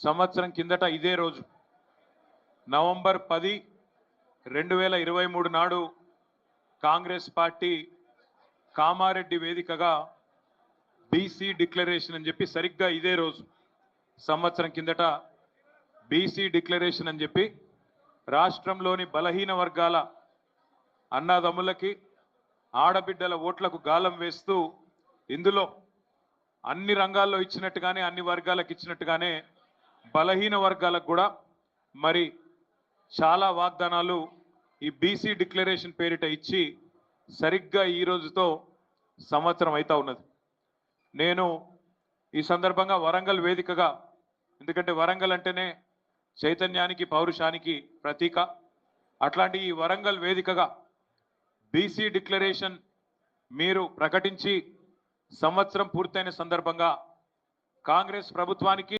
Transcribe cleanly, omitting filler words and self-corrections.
సంవత్సరం కిందట ఇదే రోజు నవంబర్ 10, 2023 నాడు కాంగ్రెస్ పార్టీ కామారెడ్డి వేదికగా బీసీ డిక్లరేషన్ అని చెప్పి సరిగ్గా ఇదే రోజు సంవత్సరం కిందట బీసీ డిక్లరేషన్ అని చెప్పి రాష్ట్రంలోని బలహీన వర్గాల అన్నదమ్ములకి ఆడబిడ్డల ఓట్లకు గాలం వేస్తూ ఇందులో అన్ని రంగాల్లో ఇచ్చినట్టుగానే అన్ని వర్గాలకు ఇచ్చినట్టుగానే బలహీన వర్గాలకు కూడా మరి చాలా వాగ్దానాలు ఈ బీసీ డిక్లరేషన్ పేరిట ఇచ్చి సరిగ్గా ఈ రోజుతో సంవత్సరం అవుతా ఉన్నది. నేను ఈ సందర్భంగా వరంగల్ వేదికగా, ఎందుకంటే వరంగల్ అంటేనే చైతన్యానికి పౌరుషానికి ప్రతీక, అట్లాంటి ఈ వరంగల్ వేదికగా బీసీ డిక్లరేషన్ మీరు ప్రకటించి సంవత్సరం పూర్తయిన సందర్భంగా కాంగ్రెస్ ప్రభుత్వానికి